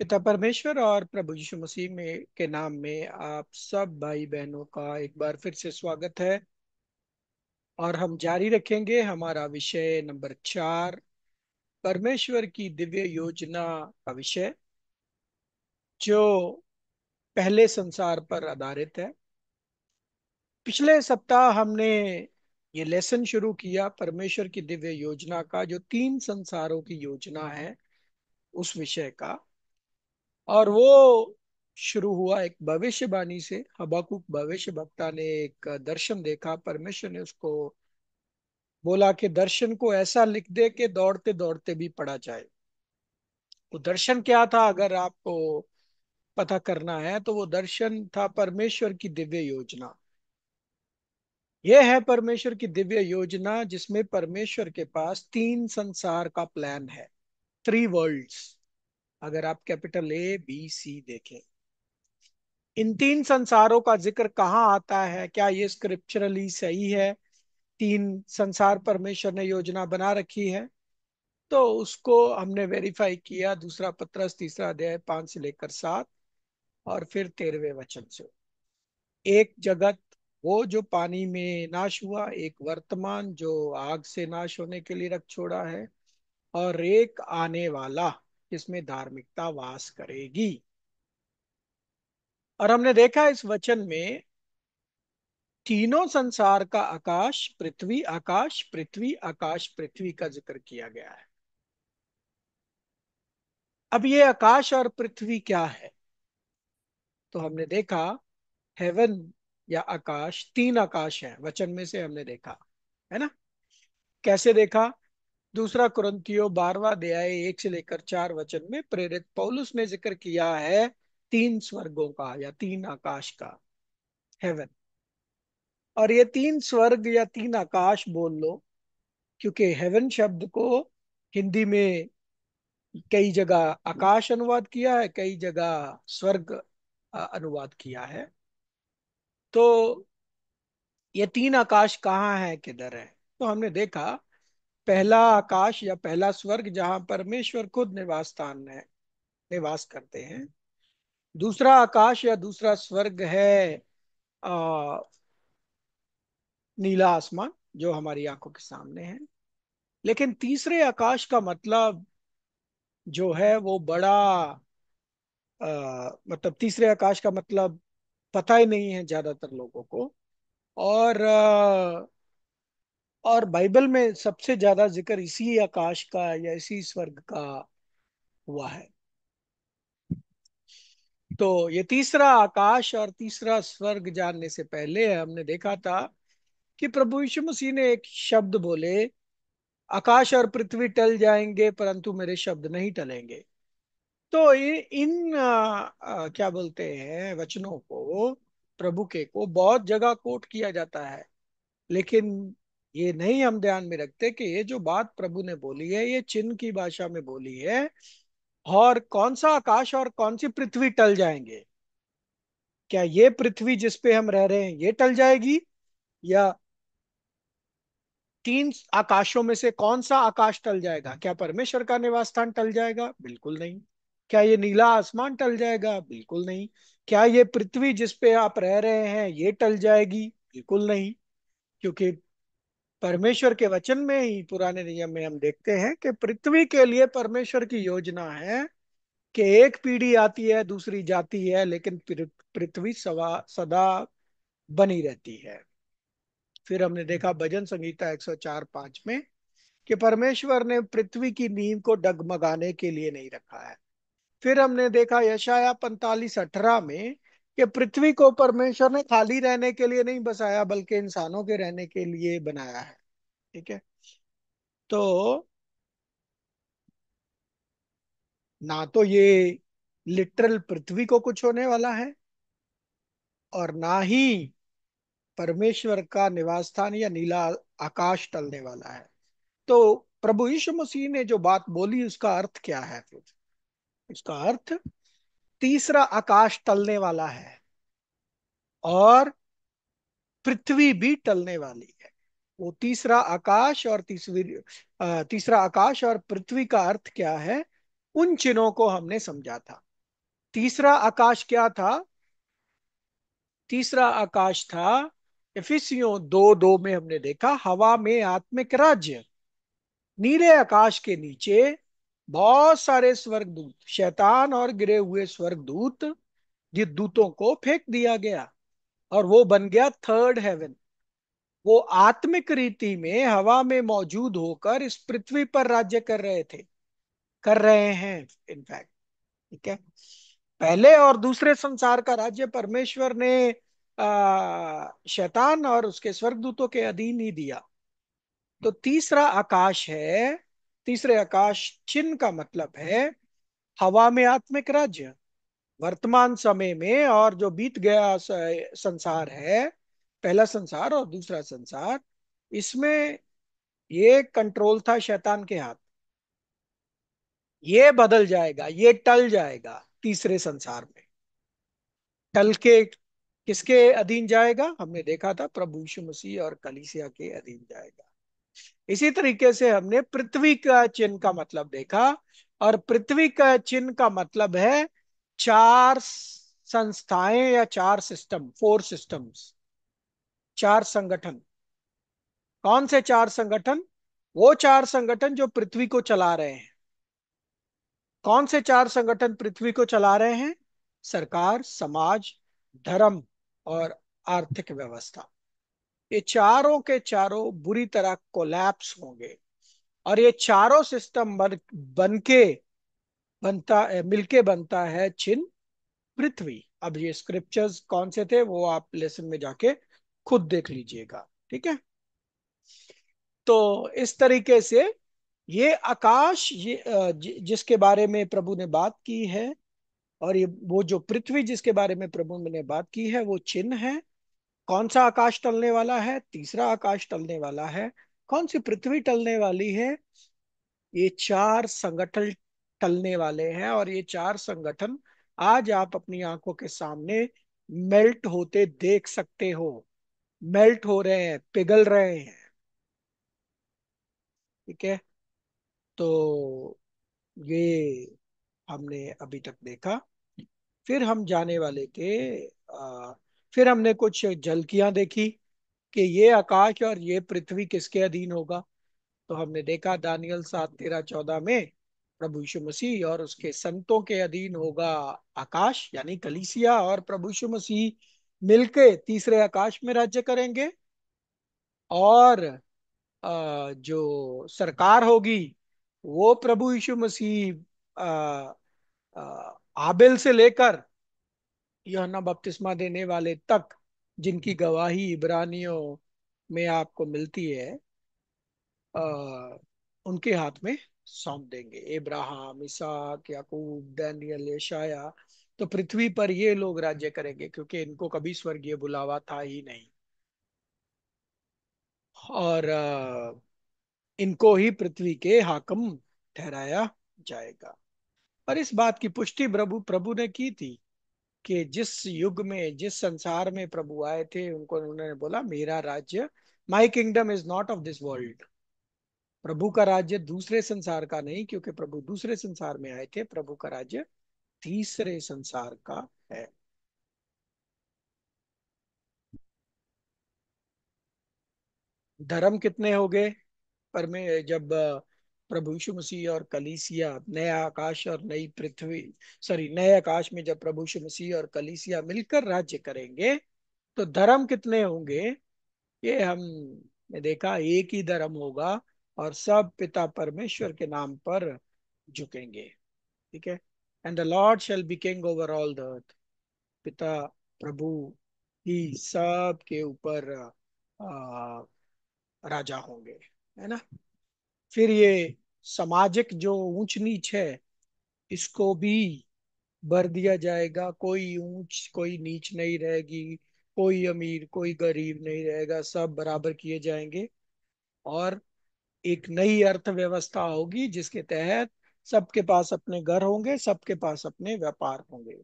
पिता परमेश्वर और प्रभु यीशु मसीह में के नाम में आप सब भाई बहनों का एक बार फिर से स्वागत है। और हम जारी रखेंगे हमारा विषय नंबर 4, परमेश्वर की दिव्य योजना का विषय, जो पहले संसार पर आधारित है। पिछले सप्ताह हमने ये लेसन शुरू किया परमेश्वर की दिव्य योजना का, जो 3 संसारों की योजना है, उस विषय का। और वो शुरू हुआ एक भविष्यवाणी से। हबक्कुक भविष्य वक्ता ने एक दर्शन देखा। परमेश्वर ने उसको बोला कि दर्शन को ऐसा लिख दे कि दौड़ते दौड़ते भी पढ़ा जाए। वो दर्शन क्या था, अगर आपको पता करना है तो वो दर्शन था परमेश्वर की दिव्य योजना। यह है परमेश्वर की दिव्य योजना, जिसमें परमेश्वर के पास 3 संसार का प्लान है। 3 वर्ल्ड्स, अगर आप कैपिटल ABC देखें। इन 3 संसारों का जिक्र कहाँ आता है? क्या ये स्क्रिप्चरली सही है? 3 संसार परमेश्वर ने योजना बना रखी है? तो उसको हमने वेरीफाई किया। दूसरा पत्रस 3 अध्याय 5 से लेकर 7, और फिर 13वें वचन से। एक जगत, वो जो पानी में नाश हुआ, एक वर्तमान जो आग से नाश होने के लिए रख छोड़ा है, और एक आने वाला जिसमें धार्मिकता वास करेगी। और हमने देखा इस वचन में तीनों संसार का आकाश पृथ्वी, आकाश पृथ्वी, आकाश पृथ्वी का जिक्र किया गया है। अब ये आकाश और पृथ्वी क्या है? तो हमने देखा हेवन या आकाश, 3 आकाश है वचन में से, हमने देखा है ना। कैसे देखा? दूसरा कुरिन्थियों 12वां अध्याय 1 से लेकर 4 वचन में प्रेरित पौलुस ने जिक्र किया है 3 स्वर्गों का या 3 आकाश का, हेवन। और ये 3 स्वर्ग या 3 आकाश बोल लो, क्योंकि हेवन शब्द को हिंदी में कई जगह आकाश अनुवाद किया है, कई जगह स्वर्ग अनुवाद किया है। तो ये 3 आकाश कहाँ है, किधर है? तो हमने देखा पहला आकाश या पहला स्वर्ग जहां परमेश्वर खुद निवास स्थान है, निवास करते हैं। दूसरा आकाश या दूसरा स्वर्ग है आ, नीला आसमान, जो हमारी आंखों के सामने है। लेकिन तीसरे आकाश का मतलब जो है वो बड़ा, मतलब तीसरे आकाश का मतलब पता ही नहीं है ज्यादातर लोगों को। और और बाइबल में सबसे ज्यादा जिक्र इसी आकाश का या इसी स्वर्ग का हुआ है। तो ये तीसरा आकाश और तीसरा स्वर्ग जानने से पहले हमने देखा था कि प्रभु यीशु मसीह ने एक शब्द बोले, आकाश और पृथ्वी टल जाएंगे परंतु मेरे शब्द नहीं टलेंगे। तो इन क्या बोलते हैं वचनों को, प्रभु के को बहुत जगह कोट किया जाता है। लेकिन ये नहीं हम ध्यान में रखते कि ये जो बात प्रभु ने बोली है, ये चिन्ह की भाषा में बोली है। और कौन सा आकाश और कौन सी पृथ्वी टल जाएंगे? क्या ये पृथ्वी जिस पे हम रह रहे हैं ये टल जाएगी, या 3 आकाशों में से कौन सा आकाश टल जाएगा? क्या परमेश्वर का निवास स्थान टल जाएगा? बिल्कुल नहीं। क्या ये नीला आसमान टल जाएगा? बिल्कुल नहीं। क्या ये पृथ्वी जिस पे आप रह रहे हैं ये टल जाएगी? बिल्कुल नहीं। क्योंकि परमेश्वर के वचन में ही, पुराने नियम में हम देखते हैं कि पृथ्वी के लिए परमेश्वर की योजना है कि एक पीढ़ी आती है, दूसरी जाती है, लेकिन पृथ्वी सदा बनी रहती है। फिर हमने देखा भजन संहिता 104:5 में कि परमेश्वर ने पृथ्वी की नींव को डगमगाने के लिए नहीं रखा है। फिर हमने देखा यशाया 45:18 में कि पृथ्वी को परमेश्वर ने खाली रहने के लिए नहीं बसाया, बल्कि इंसानों के रहने के लिए बनाया है। ठीक है। तो ना तो ये लिटरल पृथ्वी को कुछ होने वाला है, और ना ही परमेश्वर का निवास स्थान या नीला आकाश टलने वाला है। तो प्रभु यीशु मसीह ने जो बात बोली उसका अर्थ क्या है फिर? इसका अर्थ, तीसरा आकाश टलने वाला है और पृथ्वी भी टलने वाली है। वो तीसरा आकाश और पृथ्वी का अर्थ क्या है, उन चिन्हों को हमने समझा था। तीसरा आकाश क्या था? तीसरा आकाश था, इफिसियों 2:2 में हमने देखा, हवा में आत्मिक राज्य। नीले आकाश के नीचे बहुत सारे स्वर्गदूत, शैतान और गिरे हुए स्वर्गदूत, दूतों को फेंक दिया गया, और वो बन गया थर्ड हेवन। वो आत्मिक रीति में हवा में मौजूद होकर इस पृथ्वी पर राज्य कर रहे थे, कर रहे हैं इनफैक्ट। ठीक है। पहले और दूसरे संसार का राज्य परमेश्वर ने शैतान और उसके स्वर्गदूतों के अधीन ही दिया। तो तीसरा आकाश है, तीसरे आकाश चिन्ह का मतलब है हवा में आत्मिक राज्य। वर्तमान समय में और जो बीत गया संसार है, पहला संसार और दूसरा संसार, इसमें ये कंट्रोल था शैतान के हाथ। ये बदल जाएगा, ये टल जाएगा तीसरे संसार में। टल के किसके अधीन जाएगा? हमने देखा था प्रभु यीशु मसीह और कलीसिया के अधीन जाएगा। इसी तरीके से हमने पृथ्वी का चिन्ह का मतलब देखा, और पृथ्वी का चिन्ह का मतलब है चार संस्थाएं या चार सिस्टम, फोर सिस्टम्स, चार संगठन। कौन से चार संगठन? वो चार संगठन जो पृथ्वी को चला रहे हैं। कौन से चार संगठन पृथ्वी को चला रहे हैं? सरकार, समाज, धर्म और आर्थिक व्यवस्था। ये चारों के चारों बुरी तरह कोलैप्स होंगे, और ये चारों सिस्टम बन के बनता मिलके बनता है चिन्ह पृथ्वी। अब ये स्क्रिप्चर्स कौन से थे वो आप लेसन में जाके खुद देख लीजिएगा। ठीक है। तो इस तरीके से ये आकाश, ये जिसके बारे में प्रभु ने बात की है, और ये वो जो पृथ्वी जिसके बारे में प्रभु ने बात की है, वो चिन्ह है। कौन सा आकाश टलने वाला है? तीसरा आकाश टलने वाला है। कौन सी पृथ्वी टलने वाली है? ये चार संगठन टलने वाले हैं, और ये चार संगठन आज आप अपनी आंखों के सामने मेल्ट होते देख सकते हो। मेल्ट हो रहे हैं, पिघल रहे हैं। ठीक है। तो ये हमने अभी तक देखा। फिर हम जाने वाले थे, फिर हमने कुछ झलकियां देखी कि ये आकाश और ये पृथ्वी किसके अधीन होगा। तो हमने देखा दानियल 7:13-14 में प्रभु यीशु मसीह और उसके संतों के अधीन होगा आकाश, यानी कलीसिया और प्रभु यीशु मसीह मिलके तीसरे आकाश में राज्य करेंगे। और जो सरकार होगी वो प्रभु यीशु मसीह आबिल से लेकर यूहन्ना बपतिस्मा देने वाले तक, जिनकी गवाही इब्रानियों में आपको मिलती है, आ, उनके हाथ में सौंप देंगे। इब्राहिम, इसहाक, याकूब, दानियल, यशाया। तो पृथ्वी पर ये लोग राज्य करेंगे, क्योंकि इनको कभी स्वर्गीय बुलावा था ही नहीं, और इनको ही पृथ्वी के हाकिम ठहराया जाएगा। और इस बात की पुष्टि प्रभु प्रभु ने की थी कि जिस युग में, जिस संसार में प्रभु आए थे, उनको उन्होंने बोला मेरा राज्य, my kingdom is not of this world. प्रभु का राज्य दूसरे संसार का नहीं, क्योंकि प्रभु दूसरे संसार में आए थे। प्रभु का राज्य तीसरे संसार का है। धर्म कितने हो गए? पर में जब प्रभु यीशु मसीह और कलीसिया, नया आकाश और नई पृथ्वी, सॉरी, नए आकाश में जब प्रभु यीशु मसीह और कलीसिया मिलकर राज्य करेंगे, तो धर्म कितने होंगे? ये हमने देखा, एक ही धर्म होगा, और सब पिता परमेश्वर के नाम पर झुकेंगे। ठीक है। And the Lord shall be king over all the earth. पिता प्रभु ही सब के ऊपर राजा होंगे, है ना। फिर ये सामाजिक जो ऊंच नीच है, इसको भी भर दिया जाएगा। कोई ऊंच कोई नीच नहीं रहेगी, कोई अमीर कोई गरीब नहीं रहेगा, सब बराबर किए जाएंगे। और एक नई अर्थव्यवस्था होगी जिसके तहत सबके पास अपने घर होंगे, सबके पास अपने व्यापार होंगे।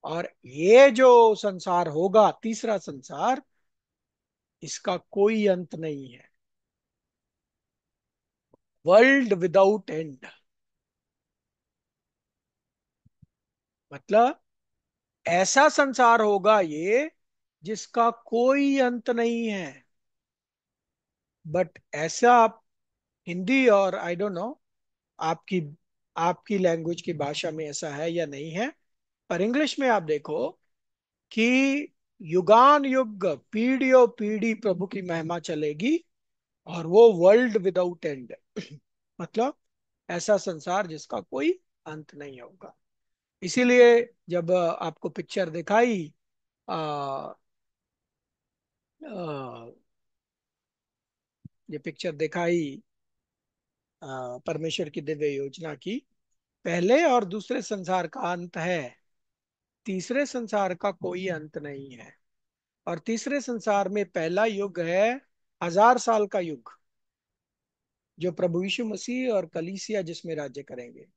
और ये जो संसार होगा, तीसरा संसार, इसका कोई अंत नहीं है। World without and. मतलब ऐसा संसार होगा ये जिसका कोई अंत नहीं है। बट ऐसा आप हिंदी और आई डोंट नो आपकी आपकी लैंग्वेज की भाषा में ऐसा है या नहीं है, पर इंग्लिश में आप देखो कि युगान युग पीढ़ियों पीढ़ी प्रभु की महिमा चलेगी और वो वर्ल्ड विदाउट एंड। मतलब ऐसा संसार जिसका कोई अंत नहीं होगा। इसीलिए जब आपको पिक्चर दिखाई, आ, आ, ये पिक्चर दिखाई परमेश्वर की दिव्य योजना की, पहले और दूसरे संसार का अंत है, तीसरे संसार का कोई अंत नहीं है। और तीसरे संसार में पहला युग है 1000 साल का युग, जो प्रभु यीशु मसीह और कलीसिया जिसमें राज्य करेंगे।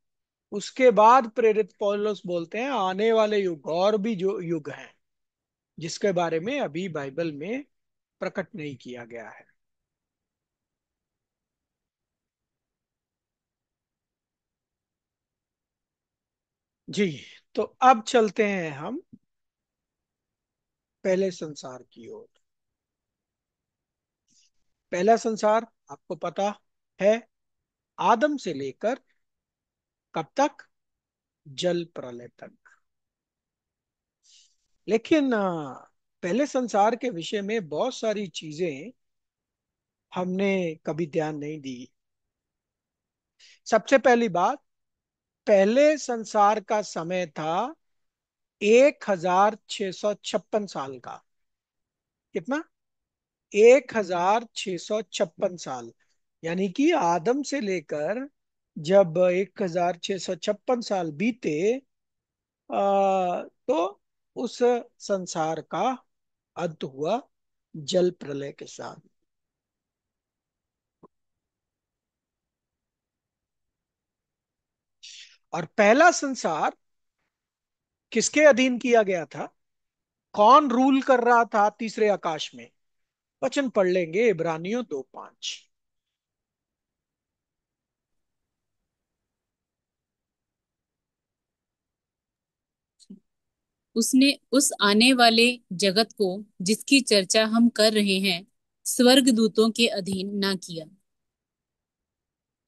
उसके बाद प्रेरित पौलुस बोलते हैं आने वाले युग और भी जो युग हैं, जिसके बारे में अभी बाइबल में प्रकट नहीं किया गया है। जी। तो अब चलते हैं हम पहले संसार की ओर। पहला संसार आपको पता है, आदम से लेकर कब तक, जल प्रलय तक। लेकिन पहले संसार के विषय में बहुत सारी चीजें हमने कभी ध्यान नहीं दी। सबसे पहली बात, पहले संसार का समय था 1656 साल का। कितना? 1656 साल। यानी कि आदम से लेकर जब 1656 साल बीते, तो उस संसार का अंत हुआ जल प्रलय के साथ। और पहला संसार किसके अधीन किया गया था? कौन रूल कर रहा था तीसरे आकाश में? वचन पढ़ लेंगे, इब्रानियों 2:5। उसने उस आने वाले जगत को जिसकी चर्चा हम कर रहे हैं स्वर्गदूतों के अधीन ना किया।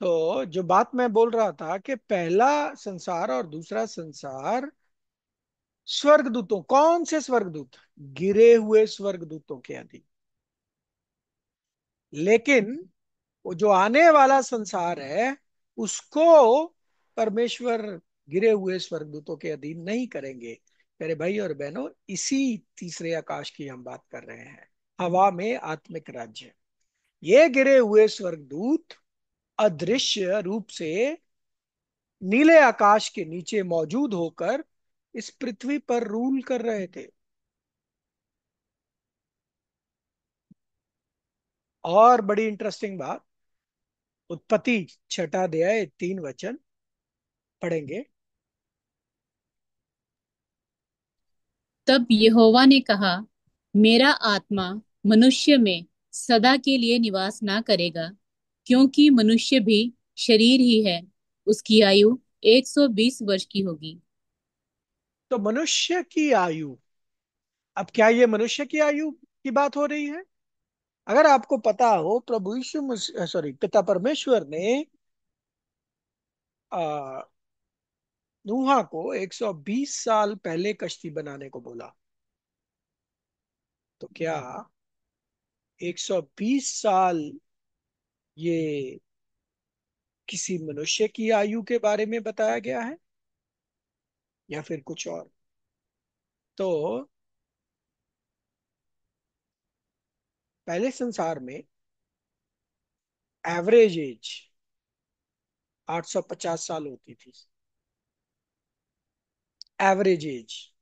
तो जो बात मैं बोल रहा था कि पहला संसार और दूसरा संसार स्वर्गदूतों, कौन से स्वर्गदूत? गिरे हुए स्वर्गदूतों के अधीन। लेकिन वो जो आने वाला संसार है उसको परमेश्वर गिरे हुए स्वर्गदूतों के अधीन नहीं करेंगे। मेरे भाई और बहनों, इसी तीसरे आकाश की हम बात कर रहे हैं, हवा में आत्मिक राज्य। ये गिरे हुए स्वर्गदूत अदृश्य रूप से नीले आकाश के नीचे मौजूद होकर इस पृथ्वी पर रूल कर रहे थे। और बड़ी इंटरेस्टिंग बात, उत्पत्ति 6 अध्याय 3 वचन पढ़ेंगे। तब यहोवा ने कहा, मेरा आत्मा मनुष्य में सदा के लिए निवास ना करेगा, क्योंकि मनुष्य भी शरीर ही है। उसकी आयु 120 वर्ष की होगी। तो मनुष्य की आयु, अब क्या ये मनुष्य की आयु की बात हो रही है? अगर आपको पता हो, प्रभु यीशु सॉरी, पिता परमेश्वर ने आ, नूहा को 120 साल पहले कश्ती बनाने को बोला, तो क्या 120 साल ये किसी मनुष्य की आयु के बारे में बताया गया है या फिर कुछ और? तो पहले संसार में एवरेज एज 850 साल होती थी, एवरेज एज।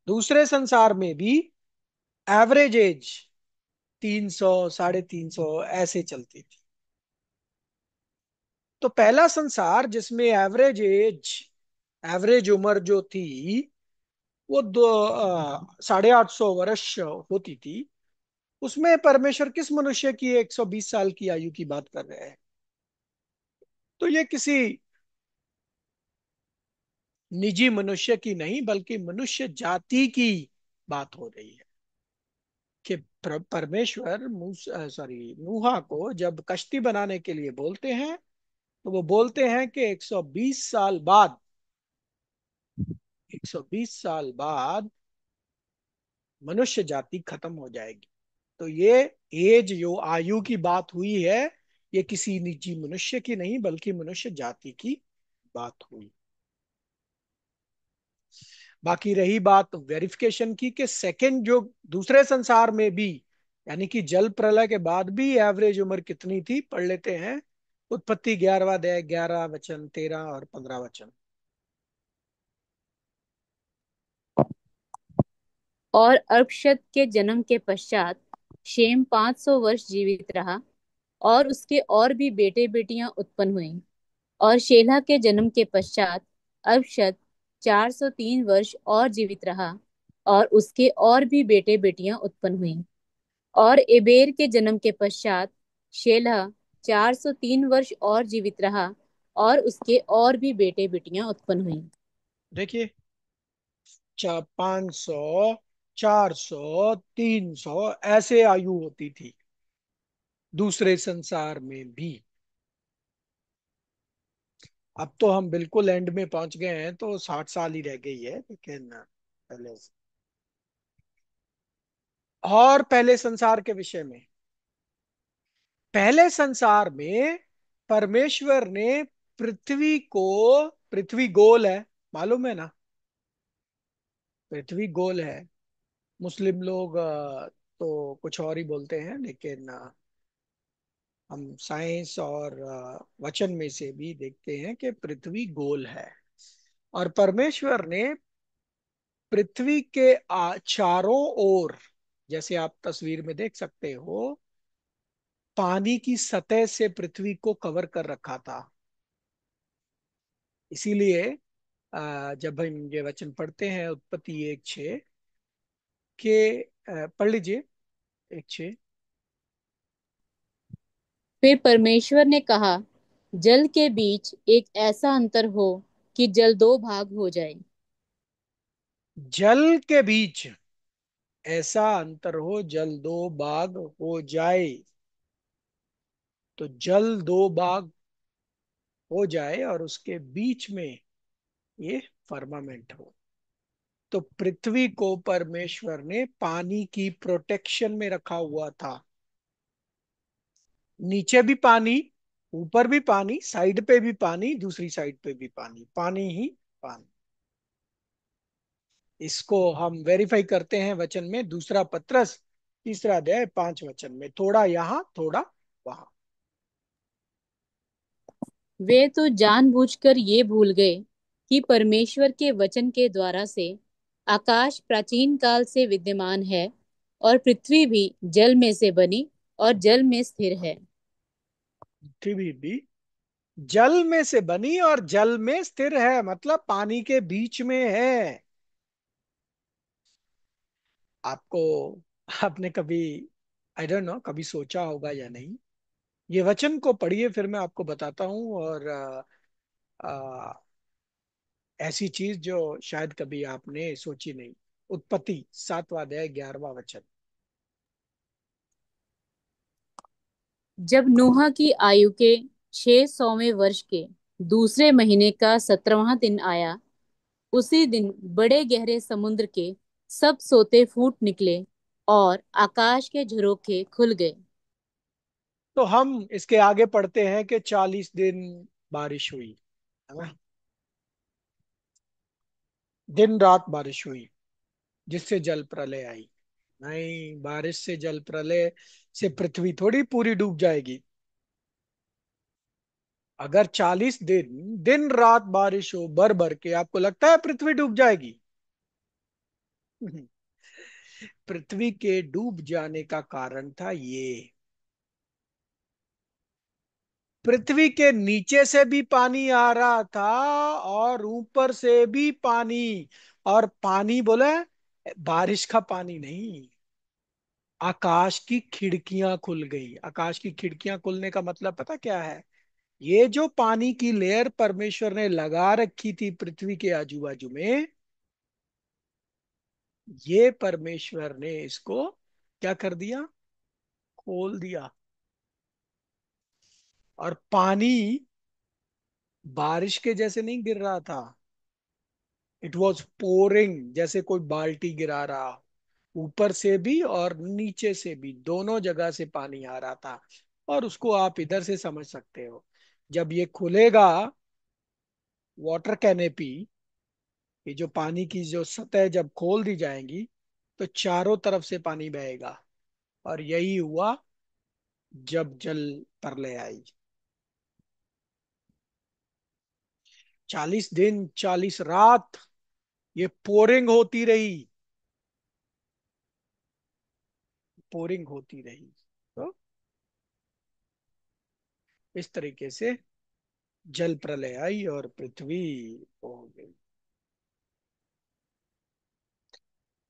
दूसरे संसार में भी एवरेज एज 300, 350 ऐसे चलती थी। तो पहला संसार जिसमें एवरेज उम्र जो थी वो 850 वर्ष होती थी, उसमें परमेश्वर किस मनुष्य की 120 साल की आयु की बात कर रहे हैं? तो ये किसी निजी मनुष्य की नहीं बल्कि मनुष्य जाति की बात हो रही है कि परमेश्वर सॉरी नूहा को जब कश्ती बनाने के लिए बोलते हैं, तो वो बोलते हैं कि 120 साल बाद, 120 साल बाद मनुष्य जाति खत्म हो जाएगी। तो ये एज जो आयु की बात हुई है, ये किसी निजी मनुष्य की नहीं बल्कि मनुष्य जाति की बात हुई। बाकी रही बात वेरिफिकेशन की कि सेकंड जो दूसरे संसार में भी, यानी कि जल प्रलय के बाद भी एवरेज उम्र कितनी थी, पढ़ लेते हैं। उत्पत्ति 11वां अध्याय 11 वचन 13 और 15 वचन। और अर्पक्षद के जन्म के पश्चात शेम 500 वर्ष जीवित रहा, और उसके और भी बेटे बेटियां उत्पन्न हुईं। और शेलह के जन्म के पश्चात अर्पक्षद 403 वर्ष और जीवित रहा, और उसके और भी बेटे बेटियां उत्पन्न हुईं। और एबेर के जन्म के पश्चात शेलह 403 वर्ष और जीवित रहा, और उसके और भी बेटे बेटियां उत्पन्न हुईं। देखिए, 500, 400, 300 ऐसे आयु होती थी दूसरे संसार में भी। अब तो हम बिल्कुल एंड में पहुंच गए हैं, तो 60 साल ही रह गई है, लेकिन पहले और पहले संसार के विषय में, पहले संसार में परमेश्वर ने पृथ्वी को, पृथ्वी गोल है, मालूम है ना, पृथ्वी गोल है। मुस्लिम लोग तो कुछ और ही बोलते हैं, लेकिन हम साइंस और वचन में से भी देखते हैं कि पृथ्वी गोल है। और परमेश्वर ने पृथ्वी के चारों ओर, जैसे आप तस्वीर में देख सकते हो, पानी की सतह से पृथ्वी को कवर कर रखा था। इसीलिए जब हम ये वचन पढ़ते हैं उत्पत्ति 1:6 के, पढ़ लीजिए 1:6। फिर परमेश्वर ने कहा, जल के बीच एक ऐसा अंतर हो कि जल दो भाग हो जाए। जल के बीच ऐसा अंतर हो, जल दो भाग हो जाए। तो जल दो भाग हो जाए और उसके बीच में ये फर्मामेंट हो। तो पृथ्वी को परमेश्वर ने पानी की प्रोटेक्शन में रखा हुआ था। नीचे भी पानी, ऊपर भी पानी, साइड पे भी पानी, दूसरी साइड पे भी पानी, पानी ही पानी। इसको हम वेरीफाई करते हैं वचन में, दूसरा पत्रस 3 अध्याय 5 वचन में, थोड़ा यहाँ थोड़ा वहां। वे तो जानबूझकर ये भूल गए कि परमेश्वर के वचन के द्वारा से आकाश प्राचीन काल से विद्यमान है, और पृथ्वी भी जल में से बनी और जल में स्थिर है। पृथ्वी भी जल में से बनी और जल में स्थिर है, मतलब पानी के बीच में है। आपको, आपने कभी, आई डोंट नो, कभी सोचा होगा या नहीं, ये वचन को पढ़िए, फिर मैं आपको बताता हूँ। और ऐसी चीज जो शायद कभी आपने सोची नहीं। उत्पत्ति 7वां अध्याय 11वां वचन। जब नूह की आयु के 600वें वर्ष के दूसरे महीने का 17वां दिन आया, उसी दिन बड़े गहरे समुद्र के सब सोते फूट निकले, और आकाश के झरोखे खुल गए। तो हम इसके आगे पढ़ते हैं कि 40 दिन बारिश हुई, है ना, दिन रात बारिश हुई, जिससे जल प्रलय आई। नहीं, बारिश से जल प्रलय से पृथ्वी थोड़ी पूरी डूब जाएगी। अगर 40 दिन दिन रात बारिश हो भर भर के, आपको लगता है पृथ्वी डूब जाएगी? पृथ्वी के डूब जाने का कारण था ये, पृथ्वी के नीचे से भी पानी आ रहा था और ऊपर से भी पानी। और पानी बोले, बारिश का पानी नहीं, आकाश की खिड़कियां खुल गई। आकाश की खिड़कियां खुलने का मतलब पता क्या है? ये जो पानी की लेयर परमेश्वर ने लगा रखी थी पृथ्वी के आजू बाजू में, ये परमेश्वर ने इसको क्या कर दिया, खोल दिया। और पानी बारिश के जैसे नहीं गिर रहा था, इट वॉज पोरिंग, जैसे कोई बाल्टी गिरा रहा, ऊपर से भी और नीचे से भी, दोनों जगह से पानी आ रहा था। और उसको आप इधर से समझ सकते हो, जब ये खुलेगा, वाटर कैनेपी, ये जो पानी की जो सतह जब खोल दी जाएंगी, तो चारों तरफ से पानी बहेगा। और यही हुआ जब जल प्रलय आई। 40 दिन 40 रात ये पोरिंग होती रही, पोरिंग होती रही। तो इस तरीके से जल प्रलय आई और पृथ्वी हो गई।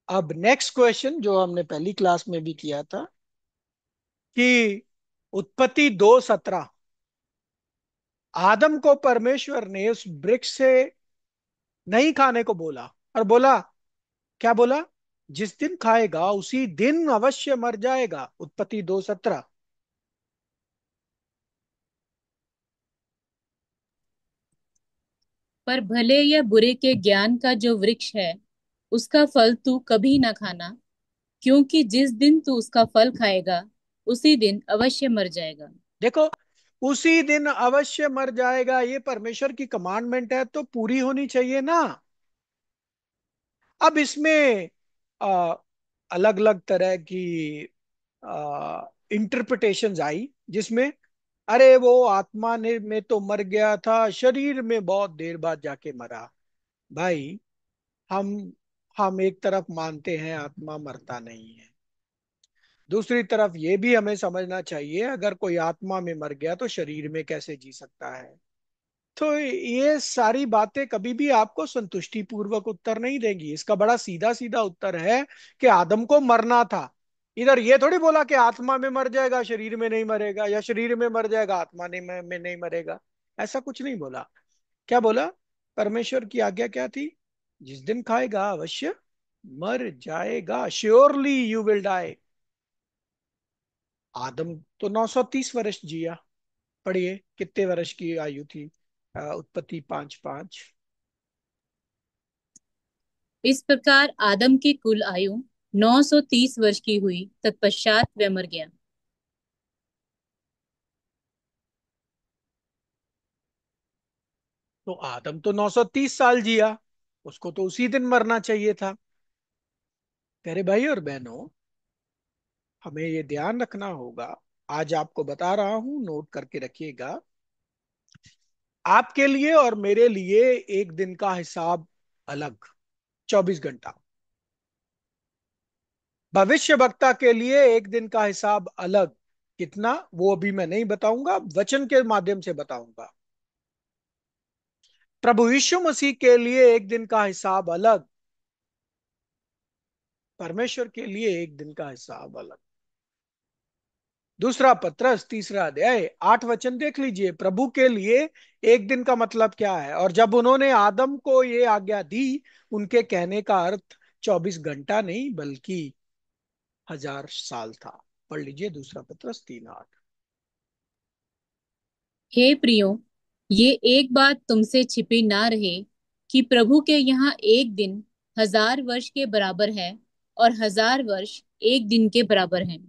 अब नेक्स्ट क्वेश्चन जो हमने पहली क्लास में भी किया था, कि उत्पत्ति 2:17, आदम को परमेश्वर ने उस वृक्ष से नहीं खाने को बोला, और बोला, क्या बोला, जिस दिन खाएगा उसी दिन अवश्य मर जाएगा। उत्पत्ति 2:17। पर भले या बुरे के ज्ञान का जो वृक्ष है, उसका फल तू कभी ना खाना, क्योंकि जिस दिन तू उसका फल खाएगा, उसी दिन अवश्य मर जाएगा। देखो, उसी दिन अवश्य मर जाएगा, ये परमेश्वर की कमांडमेंट है, तो पूरी होनी चाहिए ना। अब इसमें अलग अलग तरह की इंटरप्रिटेशंस आई, जिसमें अरे वो आत्मा ने में तो मर गया था, शरीर में बहुत देर बाद जाके मरा। भाई, हम हम एक तरफ मानते हैं आत्मा मरता नहीं है, दूसरी तरफ ये भी हमें समझना चाहिए, अगर कोई आत्मा में मर गया तो शरीर में कैसे जी सकता है। तो ये सारी बातें कभी भी आपको संतुष्टि पूर्वक उत्तर नहीं देंगी। इसका बड़ा सीधा सीधा उत्तर है कि आदम को मरना था। इधर ये थोड़ी बोला कि आत्मा में मर जाएगा शरीर में नहीं मरेगा, या शरीर में मर जाएगा आत्मा में नहीं मरेगा। ऐसा कुछ नहीं बोला। क्या बोला, परमेश्वर की आज्ञा क्या थी, जिस दिन खाएगा अवश्य मर जाएगा, श्योरली यू विल डाई। आदम तो 930 वर्ष जिया। पढ़िए कितने वर्ष की आयु थी, उत्पत्ति 5:5। इस प्रकार आदम की कुल आयु 930 वर्ष की हुई, तत्पश्चात वह मर गया। तो आदम तो 930 साल जिया, उसको तो उसी दिन मरना चाहिए था। प्यारे भाई और बहनों, हमें ये ध्यान रखना होगा, आज आपको बता रहा हूं, नोट करके रखिएगा। आपके लिए और मेरे लिए एक दिन का हिसाब अलग, 24 घंटा। भविष्य वक्ता के लिए एक दिन का हिसाब अलग, कितना वो अभी मैं नहीं बताऊंगा, वचन के माध्यम से बताऊंगा। प्रभु यीशु मसीह के लिए एक दिन का हिसाब अलग, परमेश्वर के लिए एक दिन का हिसाब अलग। दूसरा पत्रस 3 अध्याय 8 वचन देख लीजिए, प्रभु के लिए एक दिन का मतलब क्या है। और जब उन्होंने आदम को ये आज्ञा दी, उनके कहने का अर्थ 24 घंटा नहीं बल्कि 1000 साल था। पढ़ लीजिए दूसरा पत्रस 3:8। हे प्रियो, ये एक बात तुमसे छिपी ना रहे कि प्रभु के यहाँ एक दिन 1000 वर्ष के बराबर है, और 1000 वर्ष एक दिन के बराबर हैं।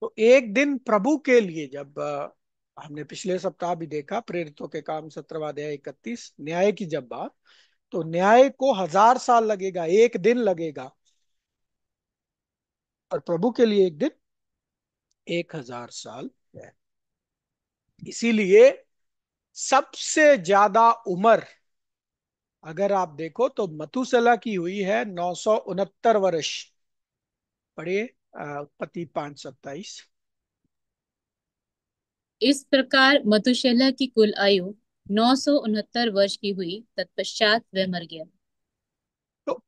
तो एक दिन प्रभु के लिए, जब हमने पिछले सप्ताह भी देखा, प्रेरितों के काम 17 अध्याय 31, न्याय की जब बात, तो न्याय को 1000 साल लगेगा, एक दिन लगेगा। और प्रभु के लिए एक दिन 1000 साल है। इसीलिए सबसे ज्यादा उम्र अगर आप देखो तो मथुसेला की हुई है 969 वर्ष। पढ़िए उत्पत्ति 5:27। इस प्रकार मथुशेलह की कुल आयु 969 वर्ष की हुई, तत्पश्चात वह मर गया। तो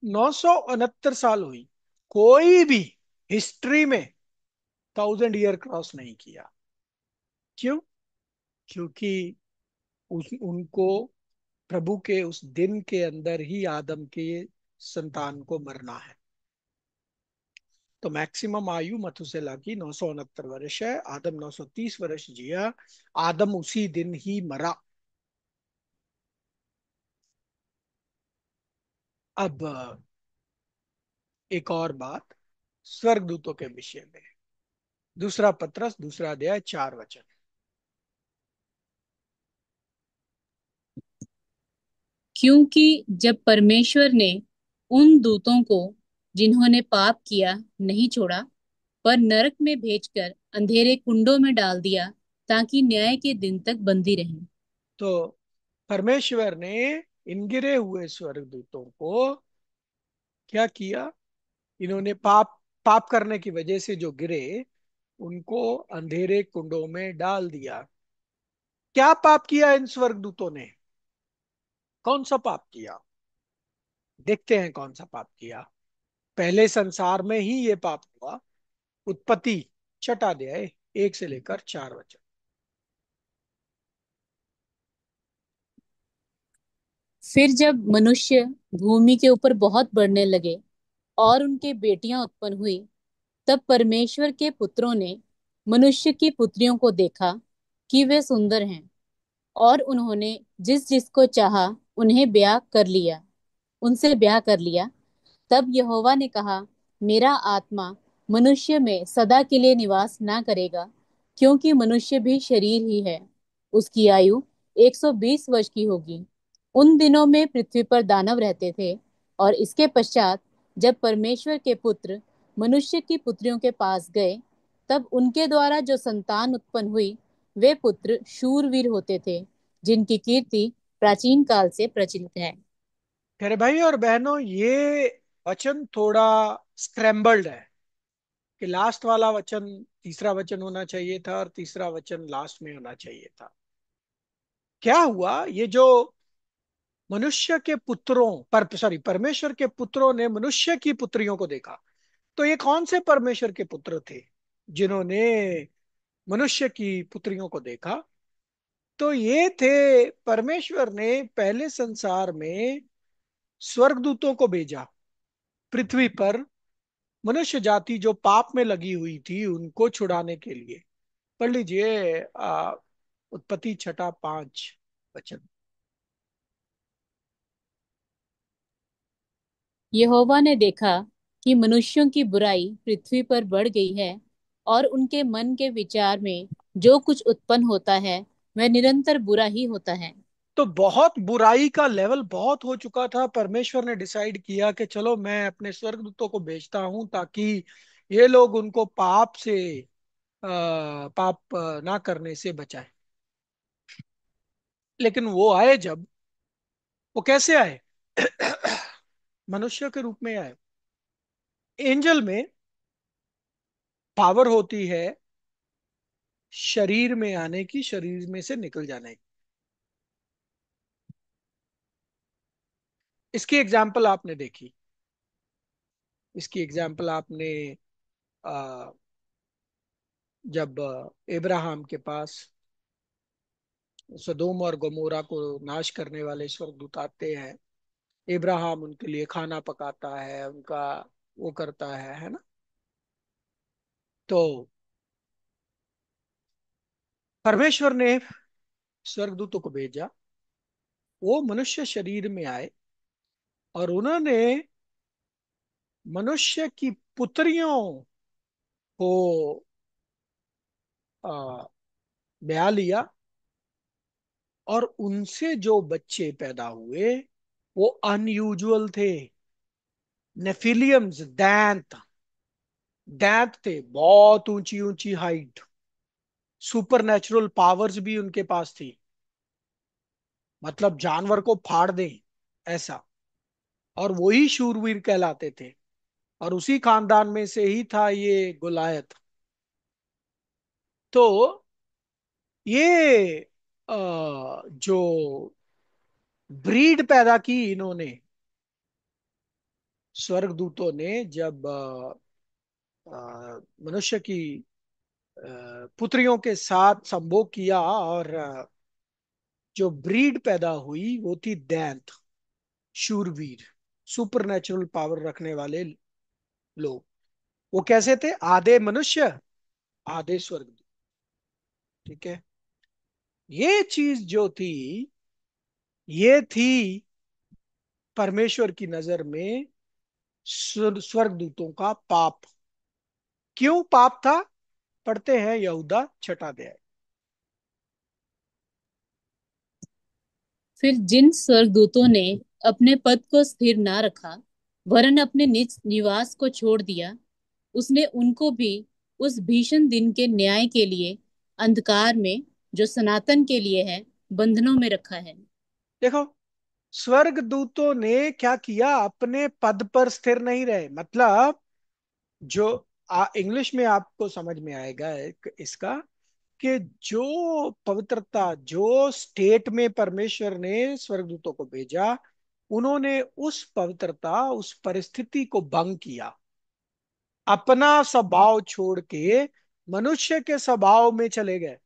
969 साल हुई। कोई भी हिस्ट्री में 1000 ईयर क्रॉस नहीं किया। क्यों? क्योंकि उनको प्रभु के उस दिन के अंदर ही आदम के संतान को मरना है। तो मैक्सिमम आयु मथुसेला की 969 वर्ष है। आदम 930 वर्ष जिया। आदम उसी दिन ही मरा। अब एक और बात स्वर्गदूतों के विषय में। दूसरा पत्रस, दूसरा अध्याय, 4 वचन। क्योंकि जब परमेश्वर ने उन दूतों को जिन्होंने पाप किया नहीं छोड़ा, पर नरक में भेजकर अंधेरे कुंडों में डाल दिया, ताकि न्याय के दिन तक बंदी रहें। तो परमेश्वर ने इन गिरे हुए स्वर्गदूतों को क्या किया? इन्होंने पाप पाप करने की वजह से जो गिरे, उनको अंधेरे कुंडों में डाल दिया। क्या पाप किया इन स्वर्गदूतों ने? कौन सा पाप किया? देखते हैं कौन सा पाप किया। पहले संसार में ही ये पाप हुआ। उत्पत्ति छठा अध्याय, 1 से लेकर 4 वचन। फिर जब मनुष्य भूमि के ऊपर बहुत बढ़ने लगे और उनके बेटियां उत्पन्न हुई, तब परमेश्वर के पुत्रों ने मनुष्य की पुत्रियों को देखा कि वे सुंदर हैं, और उन्होंने जिस जिसको चाहा उन्हें ब्याह कर लिया उनसे ब्याह कर लिया। तब यहोवा ने कहा, मेरा आत्मा मनुष्य में सदा के लिए निवास ना करेगा, क्योंकि मनुष्य भी शरीर ही है। उसकी आयु 120 वर्ष की होगी। उन दिनों में पृथ्वी पर दानव रहते थे। और इसके पश्चात जब परमेश्वर के पुत्र मनुष्य की पुत्रियों के पास गए, तब उनके द्वारा जो संतान उत्पन्न हुई, वे पुत्र शूरवीर होते थे, जिनकी कीर्ति प्राचीन काल से प्रचलित है। प्यारे भाई और बहनों, ये वचन थोड़ा स्क्रैम्बल्ड है कि लास्ट वाला वचन तीसरा वचन होना चाहिए था और तीसरा वचन लास्ट में होना चाहिए था। क्या हुआ? ये जो मनुष्य के पुत्रों पर सॉरी परमेश्वर के पुत्रों ने मनुष्य की पुत्रियों को देखा। तो ये कौन से परमेश्वर के पुत्र थे जिन्होंने मनुष्य की पुत्रियों को देखा? तो ये थे, परमेश्वर ने पहले संसार में स्वर्गदूतों को भेजा पृथ्वी पर, मनुष्य जाति जो पाप में लगी हुई थी उनको छुड़ाने के लिए। पढ़ लीजिए उत्पत्ति छठा 5 वचन। यहोवा ने देखा कि मनुष्यों की बुराई पृथ्वी पर बढ़ गई है, और उनके मन के विचार में जो कुछ उत्पन्न होता है वह निरंतर बुरा ही होता है। तो बहुत बुराई का लेवल बहुत हो चुका था। परमेश्वर ने डिसाइड किया कि चलो मैं अपने स्वर्गदूतों को भेजता हूं ताकि ये लोग उनको पाप से पाप ना करने से बचाए। लेकिन वो आए जब, वो कैसे आए? मनुष्य के रूप में आए। एंजल में पावर होती है शरीर में आने की, शरीर में से निकल जाने की। इसकी एग्जाम्पल आपने देखी। इसकी एग्जाम्पल आपने अ, जब इब्राहिम के पास सदोम और गमोरा को नाश करने वाले स्वर्गदूत आते हैं, इब्राहिम उनके लिए खाना पकाता है, उनका वो करता है ना? तो परमेश्वर ने स्वर्गदूतों को भेजा। वो मनुष्य शरीर में आए और उन्होंने मनुष्य की पुत्रियों को आ, ब्याह लिया, और उनसे जो बच्चे पैदा हुए वो अनयूजुअल थे। नेफिलियम्स, दैंत। दैंत थे, बहुत ऊंची ऊंची हाइट। सुपर नेचुरल पावर्स भी उनके पास थी, मतलब जानवर को फाड़ दे ऐसा। और वही शूरवीर कहलाते थे। और उसी खानदान में से ही था ये गुलायत। तो ये जो ब्रीड पैदा की इन्होंने, स्वर्गदूतों ने, जब मनुष्य की पुत्रियों के साथ संभोग किया, और जो ब्रीड पैदा हुई वो थी दैंत, शूरवीर, सुपर नेचुरल पावर रखने वाले लोग। वो कैसे थे? आधे मनुष्य, आधे स्वर्ग। ठीक है। ये चीज जो थी, ये थी परमेश्वर की नजर में स्वर्गदूतों का पाप। क्यों पाप था? पढ़ते हैं यहूदा छठा अध्याय। फिर जिन स्वर्गदूतों ने अपने पद को स्थिर ना रखा, वरन अपने निज निवास को छोड़ दिया, उसने उनको भी उस भीषण दिन के न्याय के लिए अंधकार में, जो सनातन के लिए है, बंधनों में रखा है। देखो, स्वर्गदूतों ने क्या किया? अपने पद पर स्थिर नहीं रहे। मतलब जो इंग्लिश में आपको समझ में आएगा इसका, कि जो पवित्रता, जो स्टेट में परमेश्वर ने स्वर्गदूतों को भेजा, उन्होंने उस पवित्रता, उस परिस्थिति को भंग किया। अपना स्वभाव छोड़ के मनुष्य के स्वभाव में चले गए,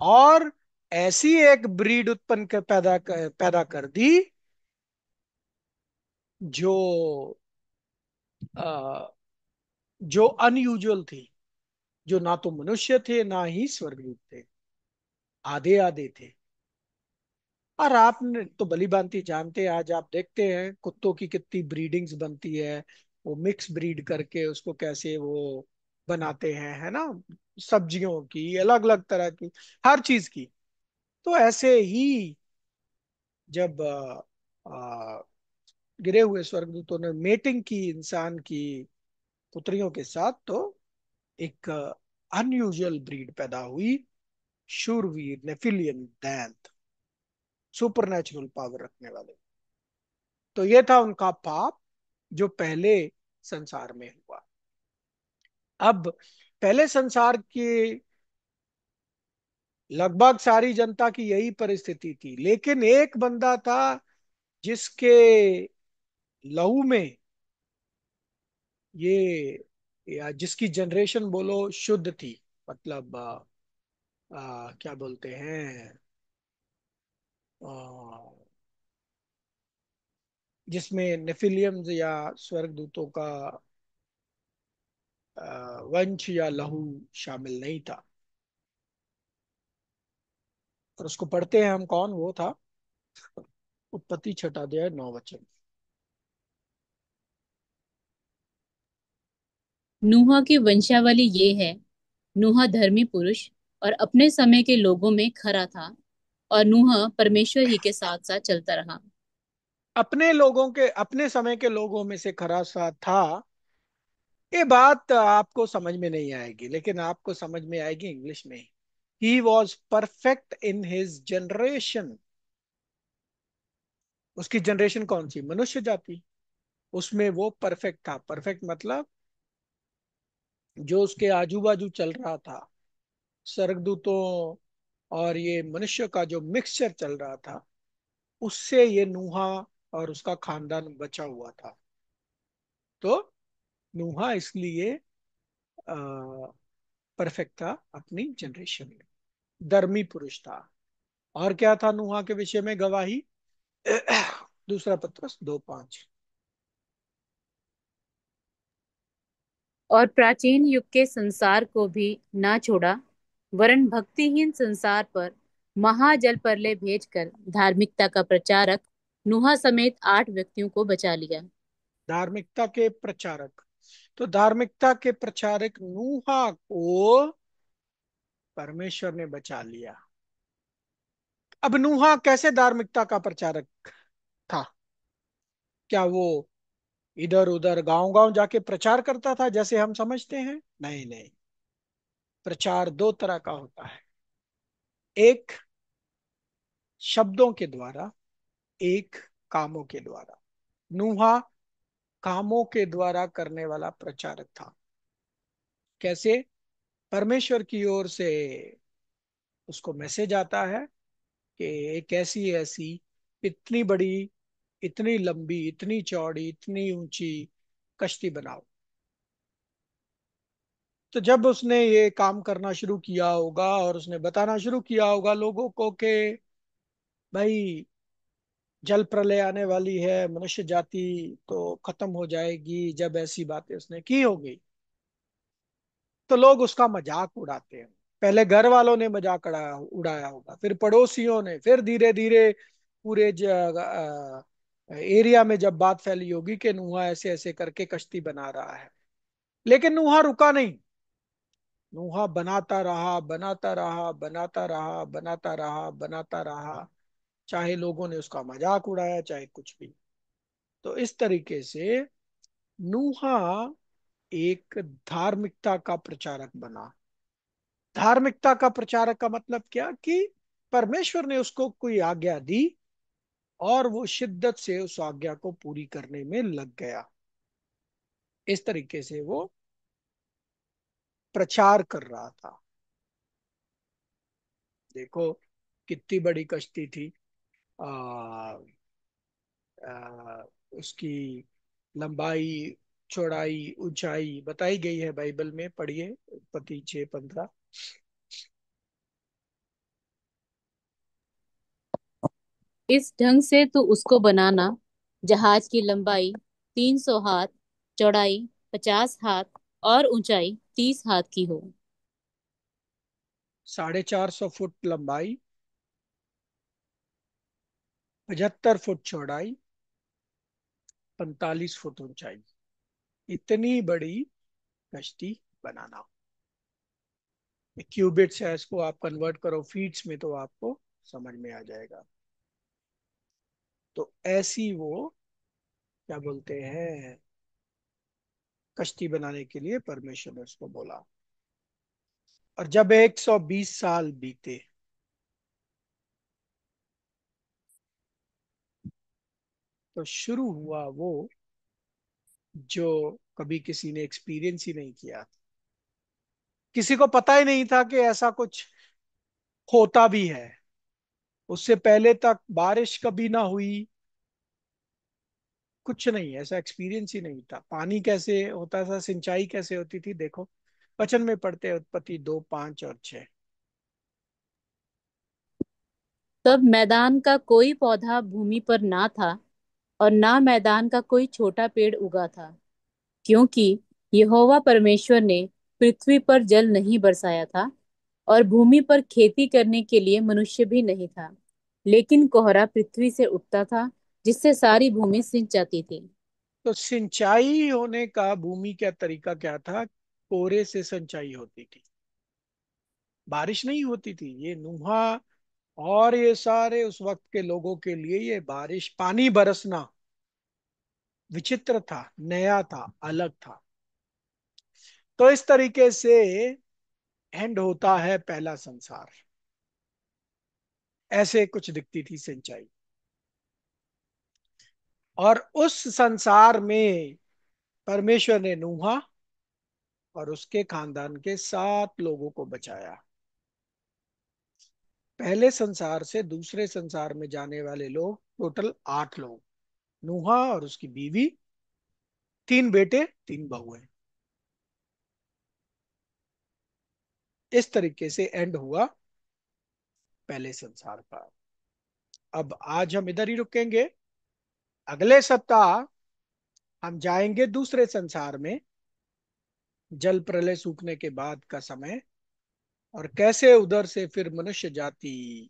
और ऐसी एक ब्रीड उत्पन्न पैदा कर दी, जो अ, जो अनयूजुअल थी, जो ना तो मनुष्य थे ना ही स्वर्गदूत थे, आधे आधे थे। और आपने तो भली भांति जानते हैं, आज आप देखते हैं कुत्तों की कितनी ब्रीडिंग्स बनती है, वो मिक्स ब्रीड करके उसको कैसे वो बनाते हैं, है ना? सब्जियों की, अलग अलग तरह की, हर चीज की। तो ऐसे ही जब गिरे हुए स्वर्गदूतों ने मेटिंग की इंसान की पुत्रियों के साथ, तो एक अनयूजुअल ब्रीड पैदा हुई, शूरवीर, नेफिलियन, दैंत, सुपर नेचुरल पावर रखने वाले। तो ये था उनका पाप, जो पहले संसार में हुआ। अब पहले संसार की लगभग सारी जनता की यही परिस्थिति थी, लेकिन एक बंदा था जिसके लहू में ये, या जिसकी जनरेशन बोलो शुद्ध थी, मतलब क्या बोलते हैं, आ, जिसमें नेफिलियम्स या स्वर्गदूतों का वंश या लहू शामिल नहीं था। और उसको पढ़ते हैं हम, कौन वो था? उत्पत्ति छठा अध्याय 9 वचन। नूह की वंशावली ये है। नूह धर्मी पुरुष और अपने समय के लोगों में खरा था, और नूह परमेश्वर ही के साथ साथ चलता रहा। अपने लोगों के, अपने समय के लोगों में से खरा सा था। ये बात आपको समझ में नहीं आएगी, लेकिन आपको समझ में आएगी इंग्लिश में। He was perfect in his generation. उसकी जनरेशन कौन सी? मनुष्य जाति। उसमें वो परफेक्ट था। परफेक्ट मतलब जो उसके आजू बाजू चल रहा था, स्वर्गदूतों और ये मनुष्य का जो मिक्सचर चल रहा था, उससे ये नूहा और उसका खानदान बचा हुआ था। तो नूहा इसलिए परफेक्ट था अपनी जनरेशन में, धर्मी पुरुष था। और क्या था नूहा के विषय में गवाही? दूसरा पत्रस 2:5। और प्राचीन युग के संसार को भी ना छोड़ा, वरन भक्तिहीन संसार पर महाजल प्रलय भेजकर धार्मिकता का प्रचारक नूह समेत 8 व्यक्तियों को बचा लिया। धार्मिकता के प्रचारक, तो धार्मिकता के प्रचारक नूहा को परमेश्वर ने बचा लिया। अब नूहा कैसे धार्मिकता का प्रचारक था? क्या वो इधर उधर गांव गांव जाके प्रचार करता था जैसे हम समझते हैं? नहीं नहीं। प्रचार दो तरह का होता है, एक शब्दों के द्वारा, एक कामों के द्वारा। नूहा कामों के द्वारा करने वाला प्रचारक था। कैसे? परमेश्वर की ओर से उसको मैसेज आता है कि एक ऐसी ऐसी, इतनी बड़ी, इतनी लंबी, इतनी चौड़ी, इतनी ऊंची कश्ती बनाओ। तो जब उसने ये काम करना शुरू किया होगा और उसने बताना शुरू किया होगा लोगों को कि भाई जल प्रलय आने वाली है, मनुष्य जाति तो खत्म हो जाएगी, जब ऐसी बातें उसने की होगी, तो लोग उसका मजाक उड़ाते हैं। पहले घर वालों ने मजाक उड़ाया उड़ाया होगा, फिर पड़ोसियों ने, फिर धीरे धीरे पूरे एरिया में जब बात फैली होगी कि नूहा ऐसे ऐसे करके कश्ती बना रहा है। लेकिन नूहा रुका नहीं। नूहा बनाता रहा, बनाता रहा, बनाता रहा, बनाता रहा, बनाता रहा, चाहे लोगों ने उसका मजाक उड़ाया, चाहे कुछ भी। तो इस तरीके से नूहा एक धार्मिकता का प्रचारक बना। धार्मिकता का प्रचारक का मतलब क्या कि परमेश्वर ने उसको कोई आज्ञा दी और वो शिद्दत से उस आज्ञा को पूरी करने में लग गया। इस तरीके से वो प्रचार कर रहा था। देखो कितनी बड़ी कश्ती थी। आ, आ, उसकी लंबाई, चौड़ाई, ऊंचाई बताई गई है बाइबल में, पढ़िए उत्पत्ति 6:15। इस ढंग से तो उसको बनाना, जहाज की लंबाई 300 हाथ, चौड़ाई 50 हाथ और ऊंचाई 30 हाथ की हो। 450 फुट लंबाई, 75 फुट चौड़ाई, 45 फुट ऊंचाई, इतनी बड़ी कश्ती बनाना। क्यूबिट्स है, इसको आप कन्वर्ट करो फीट्स में तो आपको समझ में आ जाएगा। तो ऐसी वो क्या बोलते हैं, कश्ती बनाने के लिए परमेश्वर ने उसको बोला। और जब 120 साल बीते, तो शुरू हुआ वो जो कभी किसी ने एक्सपीरियंस ही नहीं किया। किसी को पता ही नहीं था कि ऐसा कुछ होता भी है। उससे पहले तक बारिश कभी ना हुई, कुछ नहीं, ऐसा एक्सपीरियंस ही नहीं था। पानी कैसे होता था, सिंचाई कैसे होती थी, देखो वचन में पढ़ते हैं, उत्पत्ति 2:5 और 6। तब मैदान का कोई पौधा भूमि पर ना था, और ना मैदान का कोई छोटा पेड़ उगा था, क्योंकि यहोवा परमेश्वर ने पृथ्वी पर जल नहीं बरसाया था, और भूमि पर खेती करने के लिए मनुष्य भी नहीं था। लेकिन कोहरा पृथ्वी से उठता था, जिससे सारी भूमि सिंच जाती थी। तो सिंचाई होने का भूमि का तरीका क्या था? कोरे से सिंचाई होती थी, बारिश नहीं होती थी। ये नूहा और ये सारे उस वक्त के लोगों के लिए ये बारिश, पानी बरसना विचित्र था, नया था, अलग था। तो इस तरीके से एंड होता है पहला संसार। ऐसे कुछ दिखती थी सिंचाई। और उस संसार में परमेश्वर ने नूहा और उसके खानदान के 7 लोगों को बचाया। पहले संसार से दूसरे संसार में जाने वाले लोग टोटल 8 लोग। नूहा और उसकी बीवी, 3 बेटे, 3 बहुएं। इस तरीके से एंड हुआ पहले संसार का। अब आज हम इधर ही रुकेंगे। अगले सप्ताह हम जाएंगे दूसरे संसार में, जल प्रलय सूखने के बाद का समय, और कैसे उधर से फिर मनुष्य जाति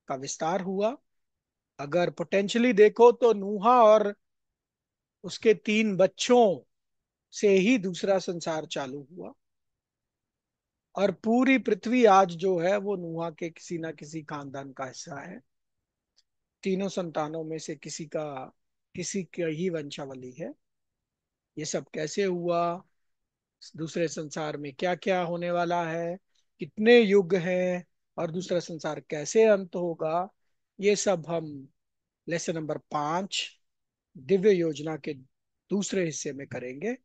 का विस्तार हुआ। अगर पोटेंशियली देखो तो नूहा और उसके 3 बच्चों से ही दूसरा संसार चालू हुआ। और पूरी पृथ्वी आज जो है वो नूहा के किसी ना किसी खानदान का हिस्सा है। तीनों संतानों में से किसी का ही वंशावली है। ये सब कैसे हुआ, दूसरे संसार में क्या क्या होने वाला है, कितने युग हैं, और दूसरा संसार कैसे अंत होगा, ये सब हम लेसन नंबर 5 दिव्य योजना के दूसरे हिस्से में करेंगे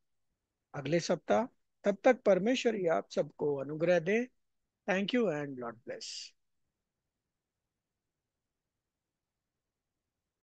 अगले सप्ताह। तब तक परमेश्वर ही आप सबको अनुग्रह दे। Thank you and lord bless.